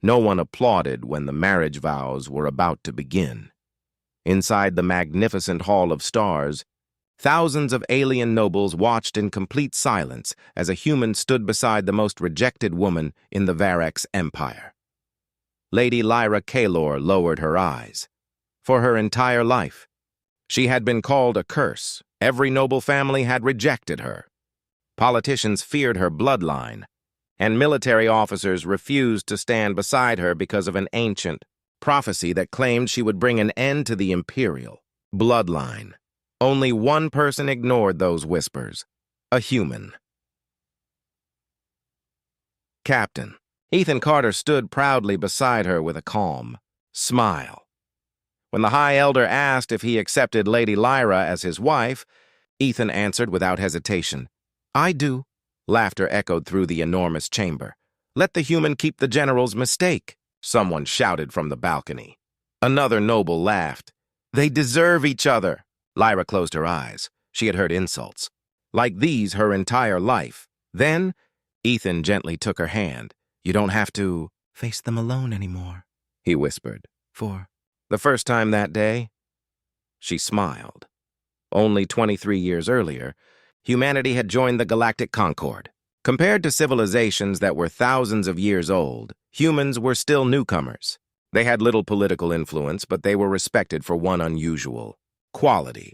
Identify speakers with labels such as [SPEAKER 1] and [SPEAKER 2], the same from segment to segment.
[SPEAKER 1] No one applauded when the marriage vows were about to begin. Inside the magnificent Hall of Stars, thousands of alien nobles watched in complete silence as a human stood beside the most rejected woman in the Varex Empire. Lady Lyra Kaelor lowered her eyes. For her entire life, she had been called a curse. Every noble family had rejected her. Politicians feared her bloodline, and military officers refused to stand beside her because of an ancient prophecy that claimed she would bring an end to the imperial bloodline. Only one person ignored those whispers: a human. Captain. Ethan Carter stood proudly beside her with a calm smile. When the High Elder asked if he accepted Lady Lyra as his wife, Ethan answered without hesitation, "I do." Laughter echoed through the enormous chamber. "Let the human keep the general's mistake," someone shouted from the balcony. Another noble laughed. "They deserve each other." Lyra closed her eyes. She had heard insults like these her entire life. Then, Ethan gently took her hand. "You don't have to face them alone anymore," he whispered. "For the first time that day." She smiled. Only 23 years earlier, humanity had joined the Galactic Concord. Compared to civilizations that were thousands of years old, humans were still newcomers. They had little political influence, but they were respected for one unusual quality.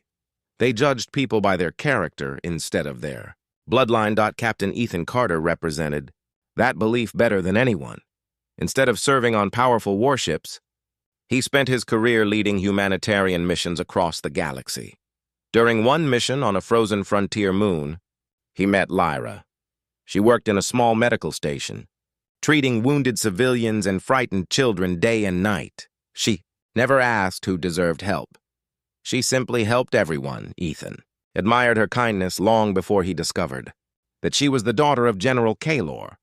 [SPEAKER 1] They judged people by their character instead of their bloodline. Captain Ethan Carter represented that belief better than anyone. Instead of serving on powerful warships, he spent his career leading humanitarian missions across the galaxy. During one mission on a frozen frontier moon, he met Lyra. She worked in a small medical station, treating wounded civilians and frightened children day and night. She never asked who deserved help. She simply helped everyone. Ethan admired her kindness long before he discovered that she was the daughter of General Kaelor,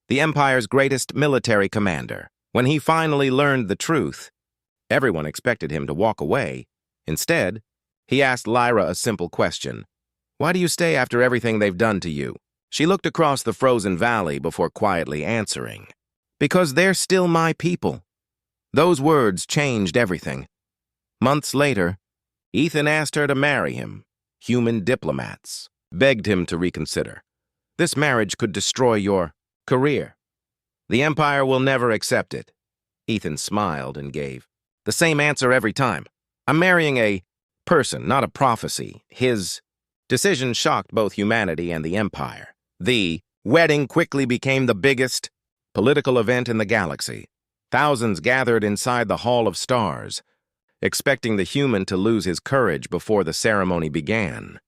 [SPEAKER 1] the Empire's greatest military commander. When he finally learned the truth, everyone expected him to walk away. Instead, he asked Lyra a simple question: "Why do you stay after everything they've done to you?" She looked across the frozen valley before quietly answering, "Because they're still my people." Those words changed everything. Months later, Ethan asked her to marry him. Human diplomats begged him to reconsider. "This marriage could destroy your career. The Empire will never accept it." Ethan smiled and gave the same answer every time. "I'm marrying a person, not a prophecy." His decision shocked both humanity and the Empire. The wedding quickly became the biggest political event in the galaxy. Thousands gathered inside the Hall of Stars, expecting the human to lose his courage before the ceremony began.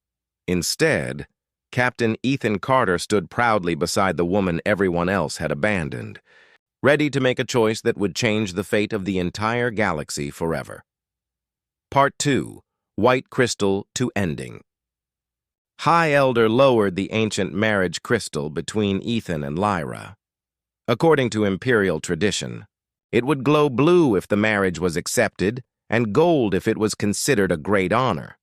[SPEAKER 1] Instead, Captain Ethan Carter stood proudly beside the woman everyone else had abandoned, ready to make a choice that would change the fate of the entire galaxy forever. Part 2. White Crystal to Ending. High Elder lowered the ancient marriage crystal between Ethan and Lyra. According to imperial tradition, it would glow blue if the marriage was accepted, and gold if it was considered a great honor.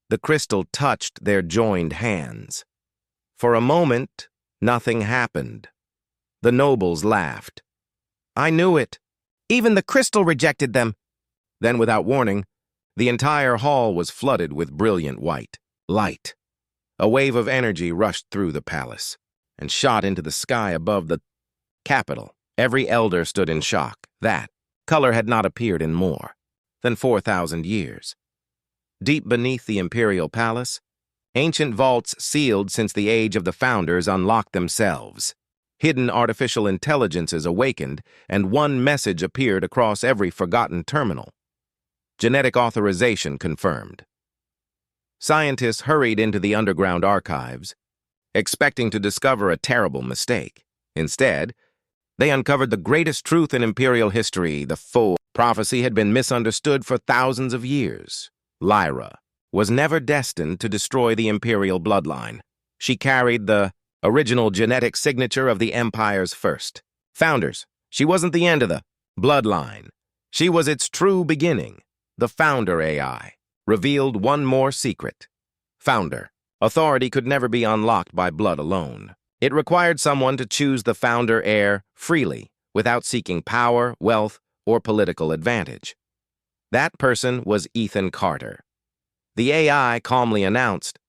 [SPEAKER 1] The crystal touched their joined hands. For a moment, nothing happened. The nobles laughed. "I knew it. Even the crystal rejected them." Then, without warning, the entire hall was flooded with brilliant white light. A wave of energy rushed through the palace and shot into the sky above the capital. Every elder stood in shock. That color had not appeared in more than 4,000 years. Deep beneath the imperial palace, ancient vaults sealed since the age of the founders unlocked themselves. Hidden artificial intelligences awakened, and one message appeared across every forgotten terminal: genetic authorization confirmed. Scientists hurried into the underground archives, expecting to discover a terrible mistake. Instead, they uncovered the greatest truth in imperial history. The full prophecy had been misunderstood for thousands of years. Lyra was never destined to destroy the imperial bloodline. She carried the original genetic signature of the Empire's first founders. She wasn't the end of the bloodline. She was its true beginning. The Founder AI revealed one more secret. Founder. Authority could never be unlocked by blood alone. It required someone to choose the Founder heir freely, without seeking power, wealth, or political advantage. That person was Ethan Carter. The AI calmly announced,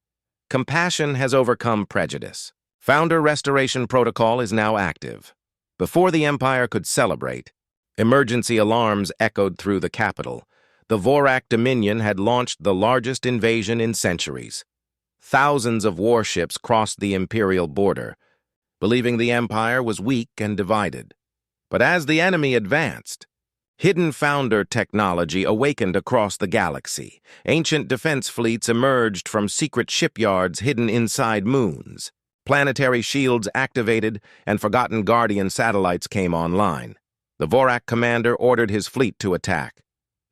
[SPEAKER 1] "Compassion has overcome prejudice. Founder Restoration Protocol is now active." Before the Empire could celebrate, emergency alarms echoed through the capital. The Vorak Dominion had launched the largest invasion in centuries. Thousands of warships crossed the imperial border, believing the Empire was weak and divided. But as the enemy advanced, hidden founder technology awakened across the galaxy. Ancient defense fleets emerged from secret shipyards hidden inside moons. Planetary shields activated, and forgotten Guardian satellites came online. The Vorak commander ordered his fleet to attack.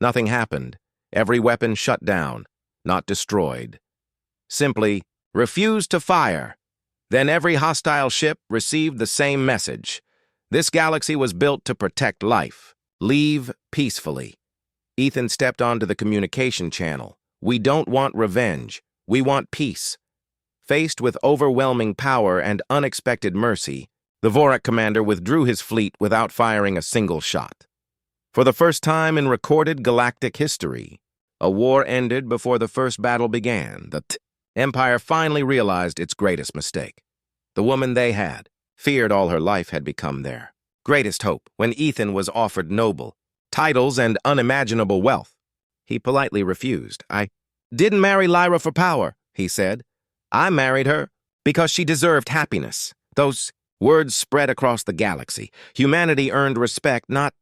[SPEAKER 1] Nothing happened. Every weapon shut down, not destroyed. Simply, refused to fire. Then every hostile ship received the same message. This galaxy was built to protect life. Leave peacefully. Ethan stepped onto the communication channel. "We don't want revenge. We want peace." Faced with overwhelming power and unexpected mercy, the Vorak commander withdrew his fleet without firing a single shot. For the first time in recorded galactic history, a war ended before the first battle began. The Empire finally realized its greatest mistake. The woman they had feared all her life had become their greatest hope. When Ethan was offered noble titles and unimaginable wealth, he politely refused. "I didn't marry Lyra for power," he said. "I married her because she deserved happiness." Those words spread across the galaxy. Humanity earned respect not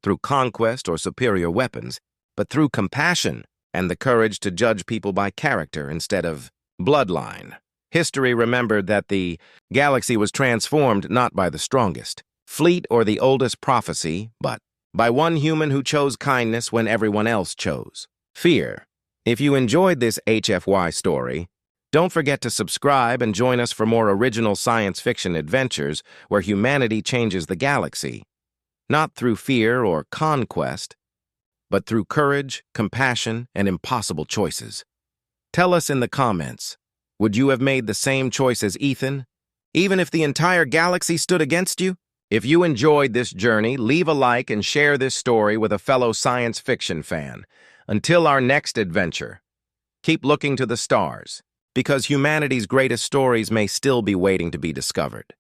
[SPEAKER 1] through conquest or superior weapons, but through compassion and the courage to judge people by character instead of bloodline. History remembered that the galaxy was transformed not by the strongest fleet or the oldest prophecy, but by one human who chose kindness when everyone else chose fear. If you enjoyed this HFY story, don't forget to subscribe and join us for more original science fiction adventures where humanity changes the galaxy, not through fear or conquest, but through courage, compassion, and impossible choices. Tell us in the comments, would you have made the same choice as Ethan, even if the entire galaxy stood against you? If you enjoyed this journey, leave a like and share this story with a fellow science fiction fan. Until our next adventure, keep looking to the stars, because humanity's greatest stories may still be waiting to be discovered.